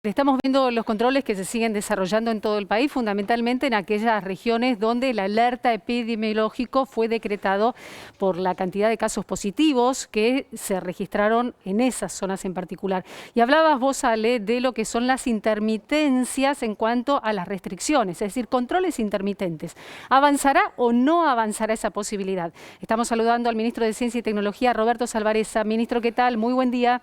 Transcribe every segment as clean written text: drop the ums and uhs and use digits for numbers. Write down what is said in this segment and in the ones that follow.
Estamos viendo los controles que se siguen desarrollando en todo el país, fundamentalmente en aquellas regiones donde el alerta epidemiológico fue decretado por la cantidad de casos positivos que se registraron en esas zonas en particular. Y hablabas vos, Ale, de lo que son las intermitencias en cuanto a las restricciones, es decir, controles intermitentes. ¿Avanzará o no avanzará esa posibilidad? Estamos saludando al ministro de Ciencia y Tecnología, Roberto Salvarezza. Ministro, ¿qué tal? Muy buen día.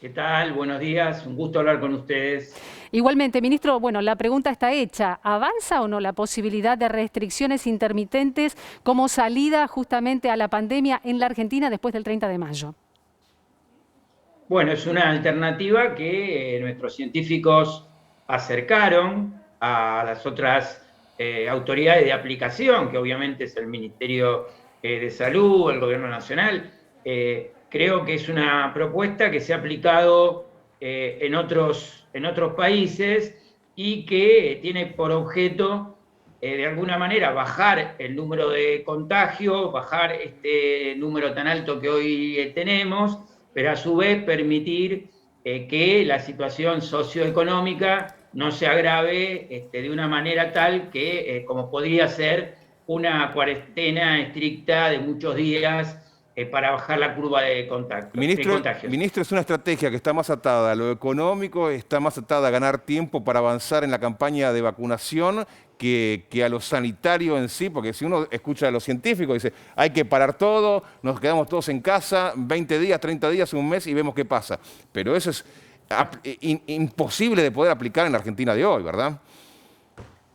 ¿Qué tal? Buenos días, un gusto hablar con ustedes. Igualmente, ministro, bueno, la pregunta está hecha. ¿Avanza o no la posibilidad de restricciones intermitentes como salida justamente a la pandemia en la Argentina después del 30 de mayo? Bueno, es una alternativa que nuestros científicos acercaron a las otras autoridades de aplicación, que obviamente es el Ministerio de Salud, el Gobierno Nacional. Creo que es una propuesta que se ha aplicado en otros países y que tiene por objeto, de alguna manera, bajar el número de contagios, bajar este número tan alto que hoy tenemos, pero a su vez permitir que la situación socioeconómica no se agrave de una manera tal que, como podría ser una cuarentena estricta de muchos días para bajar la curva de contagios. Ministro, es una estrategia que está más atada a lo económico, está más atada a ganar tiempo para avanzar en la campaña de vacunación que a lo sanitario en sí, porque si uno escucha a los científicos, dice, hay que parar todo, nos quedamos todos en casa, 20 días, 30 días, un mes y vemos qué pasa. Pero eso es imposible de poder aplicar en la Argentina de hoy, ¿verdad?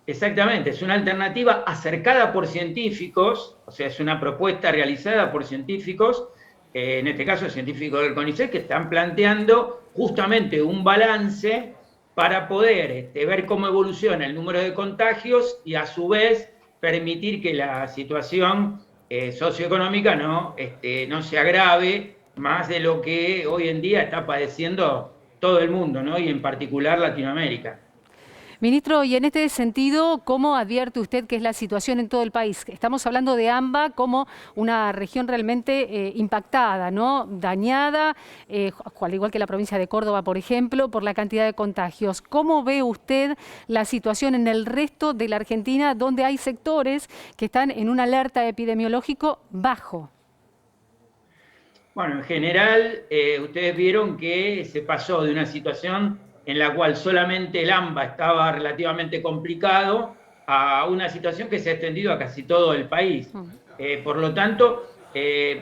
Exactamente, es una alternativa acercada por científicos, o sea, es una propuesta realizada por científicos, en este caso científicos del CONICET, que están planteando justamente un balance para poder ver cómo evoluciona el número de contagios y a su vez permitir que la situación socioeconómica no se agrave más de lo que hoy en día está padeciendo todo el mundo, ¿no? Y en particular Latinoamérica. Ministro, y en este sentido, ¿cómo advierte usted que es la situación en todo el país? Estamos hablando de AMBA como una región realmente impactada, ¿no? Dañada, al igual que la provincia de Córdoba, por ejemplo, por la cantidad de contagios. ¿Cómo ve usted la situación en el resto de la Argentina, donde hay sectores que están en una alerta epidemiológico bajo? Bueno, en general, ustedes vieron que se pasó de una situación en la cual solamente el AMBA estaba relativamente complicado a una situación que se ha extendido a casi todo el país. Por lo tanto,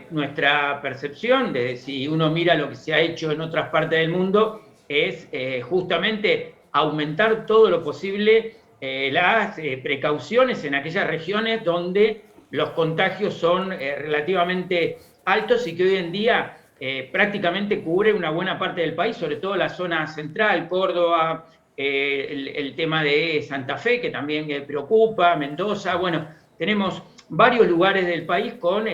nuestra percepción de si uno mira lo que se ha hecho en otras partes del mundo es justamente aumentar todo lo posible las precauciones en aquellas regiones donde los contagios son relativamente altos y que hoy en día prácticamente cubre una buena parte del país, sobre todo la zona central, Córdoba, el tema de Santa Fe, que también preocupa, Mendoza. Bueno, tenemos varios lugares del país con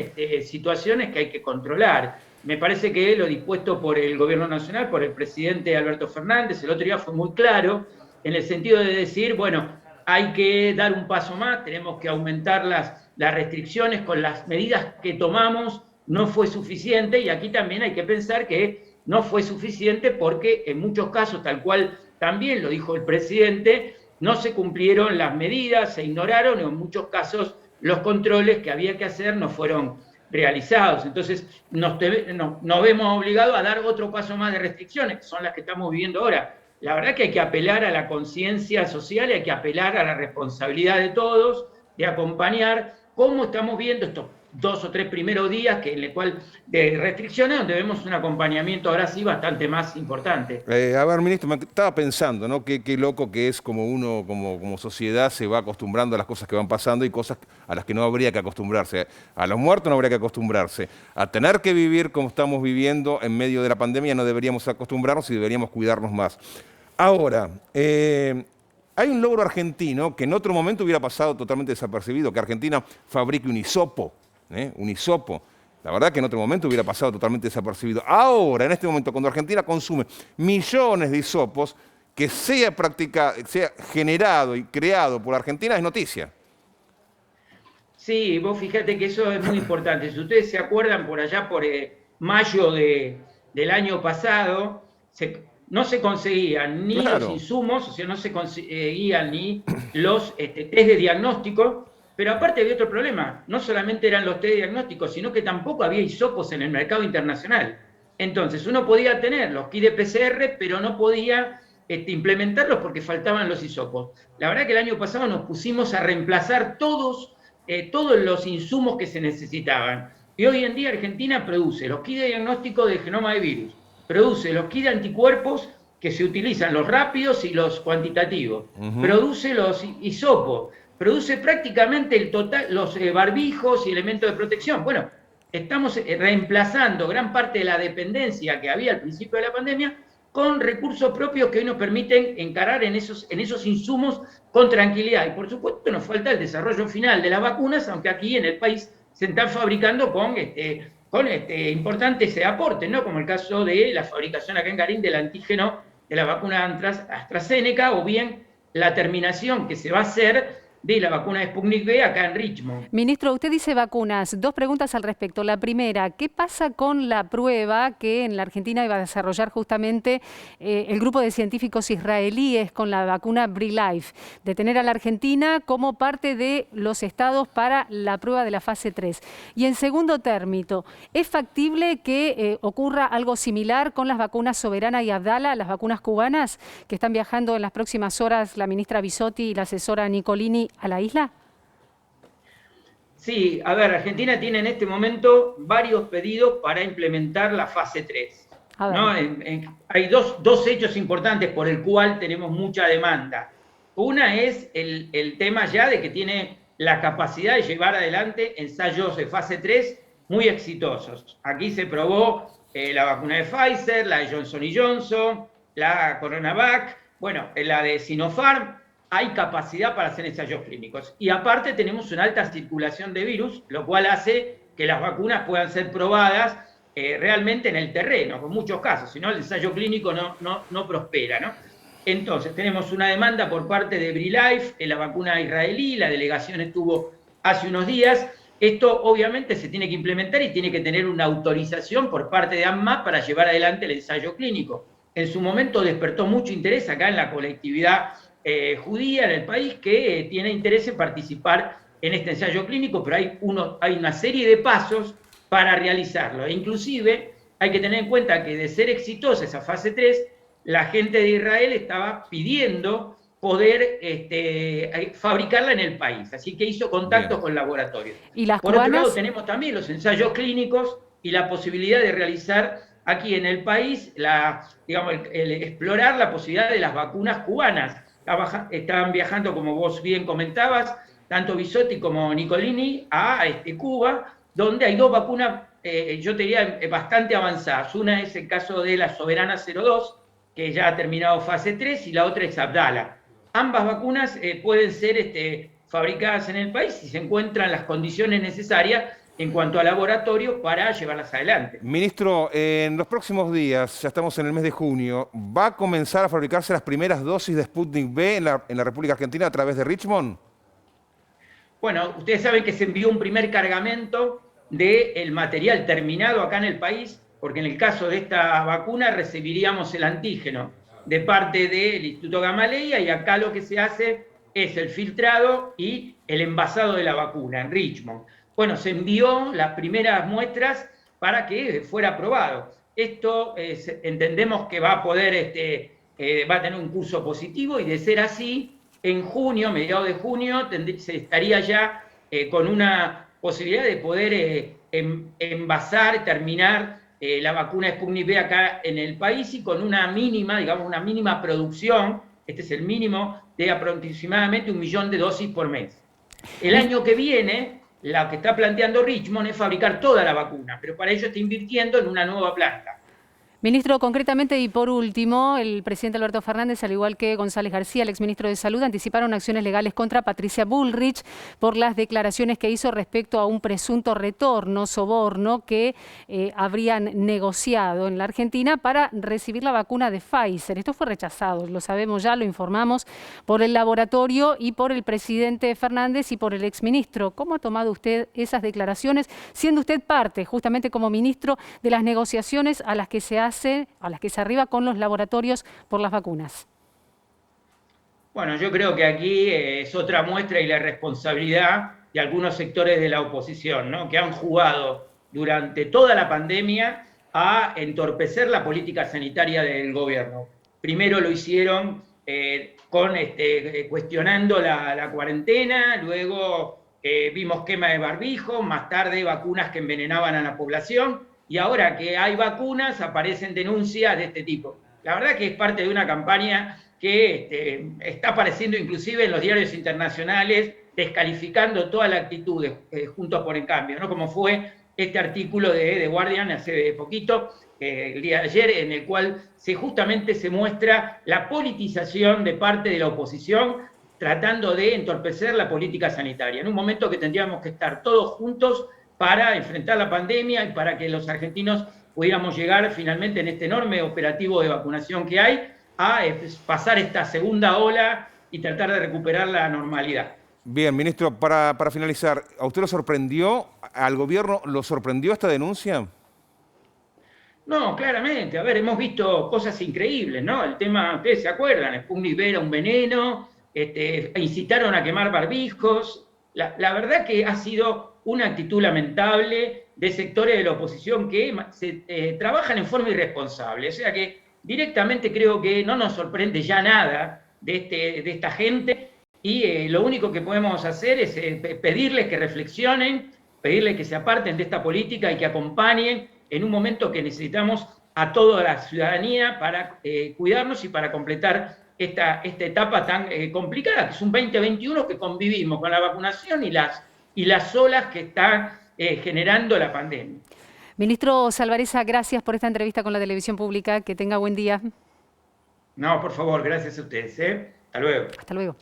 situaciones que hay que controlar. Me parece que lo dispuesto por el Gobierno Nacional, por el presidente Alberto Fernández, el otro día fue muy claro, en el sentido de decir, bueno, hay que dar un paso más, tenemos que aumentar las restricciones con las medidas que tomamos, no fue suficiente, y aquí también hay que pensar que no fue suficiente porque en muchos casos, tal cual también lo dijo el presidente, no se cumplieron las medidas, se ignoraron, y en muchos casos los controles que había que hacer no fueron realizados. Entonces nos vemos obligados a dar otro paso más de restricciones, que son las que estamos viviendo ahora. La verdad que hay que apelar a la conciencia social y hay que apelar a la responsabilidad de todos, de acompañar cómo estamos viendo estos 2 o 3 primeros días en el cual de restricciones, donde vemos un acompañamiento ahora sí bastante más importante. A ver, ministro, me estaba pensando, ¿no? Qué loco que es como uno, como sociedad, se va acostumbrando a las cosas que van pasando y cosas a las que no habría que acostumbrarse. A los muertos no habría que acostumbrarse. A tener que vivir como estamos viviendo en medio de la pandemia no deberíamos acostumbrarnos y deberíamos cuidarnos más. Ahora, hay un logro argentino que en otro momento hubiera pasado totalmente desapercibido, que Argentina fabrique un hisopo. Un hisopo. La verdad que en otro momento hubiera pasado totalmente desapercibido. Ahora, en este momento, cuando Argentina consume millones de hisopos, que sea generado y creado por Argentina es noticia. Sí, vos fíjate que eso es muy importante. Si ustedes se acuerdan, por allá por mayo del año pasado, no se conseguían ni Claro. los insumos, o sea, no se conseguían ni los test de diagnóstico, pero aparte había otro problema, no solamente eran los test de diagnóstico, sino que tampoco había hisopos en el mercado internacional. Entonces, uno podía tener los kits de PCR, pero no podía implementarlos porque faltaban los hisopos. La verdad que el año pasado nos pusimos a reemplazar todos los insumos que se necesitaban. Y hoy en día Argentina produce los kits de diagnóstico de genoma de virus, produce los kits de anticuerpos que se utilizan, los rápidos y los cuantitativos, produce los hisopos, produce prácticamente los barbijos y elementos de protección. Bueno, estamos reemplazando gran parte de la dependencia que había al principio de la pandemia con recursos propios que hoy nos permiten encarar en esos insumos con tranquilidad. Y por supuesto nos falta el desarrollo final de las vacunas, aunque aquí en el país se están fabricando con importantes aportes, ¿no? Como el caso de la fabricación acá en Garín del antígeno de la vacuna AstraZeneca, o bien la terminación que se va a hacer de la vacuna de Sputnik V acá en Richmond. Ministro, usted dice vacunas. Dos preguntas al respecto. La primera, ¿qué pasa con la prueba que en la Argentina iba a desarrollar justamente el grupo de científicos israelíes con la vacuna BriLife, de tener a la Argentina como parte de los estados para la prueba de la fase 3? Y en segundo término, ¿es factible que ocurra algo similar con las vacunas Soberana y Abdala, las vacunas cubanas, que están viajando en las próximas horas la ministra Bisotti y la asesora Nicolini a la isla? Sí, a ver, Argentina tiene en este momento varios pedidos para implementar la fase 3. ¿No? Hay dos hechos importantes por el cual tenemos mucha demanda. Una es el tema ya de que tiene la capacidad de llevar adelante ensayos de fase 3 muy exitosos. Aquí se probó la vacuna de Pfizer, la de Johnson & Johnson, la Coronavac, bueno, la de Sinopharm. Hay capacidad para hacer ensayos clínicos. Y aparte tenemos una alta circulación de virus, lo cual hace que las vacunas puedan ser probadas realmente en el terreno, con muchos casos, si no el ensayo clínico no prospera, ¿no? Entonces tenemos una demanda por parte de BriLife, la vacuna israelí, la delegación estuvo hace unos días. Esto obviamente se tiene que implementar y tiene que tener una autorización por parte de ANMAT para llevar adelante el ensayo clínico. En su momento despertó mucho interés acá en la colectividad judía en el país, que tiene interés en participar en este ensayo clínico, pero hay una serie de pasos para realizarlo. E inclusive hay que tener en cuenta que de ser exitosa esa fase 3, la gente de Israel estaba pidiendo poder fabricarla en el país. Así que hizo contactos con laboratorios. ¿Y las Por cubanas? otro lado, tenemos también los ensayos clínicos y la posibilidad de realizar aquí en el país, el explorar la posibilidad de las vacunas cubanas. Estaban viajando, como vos bien comentabas, tanto Bisotti como Nicolini a Cuba, donde hay dos vacunas, yo te diría, bastante avanzadas. Una es el caso de la Soberana 02, que ya ha terminado fase 3, y la otra es Abdala. Ambas vacunas pueden ser fabricadas en el país si se encuentran las condiciones necesarias en cuanto a laboratorios para llevarlas adelante. Ministro, en los próximos días, ya estamos en el mes de junio, ¿va a comenzar a fabricarse las primeras dosis de Sputnik V en la República Argentina a través de Richmond? Bueno, ustedes saben que se envió un primer cargamento del material terminado acá en el país, porque en el caso de esta vacuna recibiríamos el antígeno de parte del Instituto Gamaleya, y acá lo que se hace es el filtrado y el envasado de la vacuna en Richmond. Bueno, se envió las primeras muestras para que fuera aprobado. Esto entendemos que va a poder, va a tener un curso positivo, y de ser así, en junio, mediados de junio, se estaría ya con una posibilidad de poder envasar, terminar la vacuna Sputnik V acá en el país, y con una mínima producción. Este es el mínimo de aproximadamente 1 millón de dosis por mes. El año que viene, lo que está planteando Richmond es fabricar toda la vacuna, pero para ello está invirtiendo en una nueva planta. Ministro, concretamente y por último, el presidente Alberto Fernández, al igual que González García, el exministro de Salud, anticiparon acciones legales contra Patricia Bullrich por las declaraciones que hizo respecto a un presunto soborno que habrían negociado en la Argentina para recibir la vacuna de Pfizer. Esto fue rechazado, lo sabemos ya, lo informamos, por el laboratorio y por el presidente Fernández y por el exministro. ¿Cómo ha tomado usted esas declaraciones, siendo usted parte, justamente como ministro, de las negociaciones a las que se hace, a las que se arriba con los laboratorios por las vacunas? Bueno, yo creo que aquí es otra muestra y la responsabilidad de algunos sectores de la oposición, ¿no? Que han jugado durante toda la pandemia a entorpecer la política sanitaria del gobierno. Primero lo hicieron cuestionando la cuarentena, luego vimos quema de barbijo, más tarde vacunas que envenenaban a la población, y ahora que hay vacunas aparecen denuncias de este tipo. La verdad que es parte de una campaña que está apareciendo inclusive en los diarios internacionales, descalificando toda la actitud de Juntos por el Cambio, ¿no? Como fue este artículo de The Guardian hace poquito, el día de ayer, en el cual justamente se muestra la politización de parte de la oposición tratando de entorpecer la política sanitaria, en un momento que tendríamos que estar todos juntos para enfrentar la pandemia y para que los argentinos pudiéramos llegar finalmente en este enorme operativo de vacunación que hay a pasar esta segunda ola y tratar de recuperar la normalidad. Bien, ministro, para finalizar, ¿a usted lo sorprendió, al gobierno lo sorprendió esta denuncia? No, claramente. A ver, hemos visto cosas increíbles, ¿no? El tema, ustedes se acuerdan, Sputnik V era un veneno, incitaron a quemar barbijos. La verdad que ha sido una actitud lamentable de sectores de la oposición que trabajan en forma irresponsable. O sea que directamente creo que no nos sorprende ya nada de esta gente y lo único que podemos hacer es pedirles que reflexionen, pedirles que se aparten de esta política y que acompañen en un momento que necesitamos a toda la ciudadanía para cuidarnos y para completar esta etapa tan complicada, que es un 2021 que convivimos con la vacunación y las olas que está generando la pandemia. Ministro Salvarezza, gracias por esta entrevista con la televisión pública. Que tenga buen día. No, por favor, gracias a ustedes. Hasta luego. Hasta luego.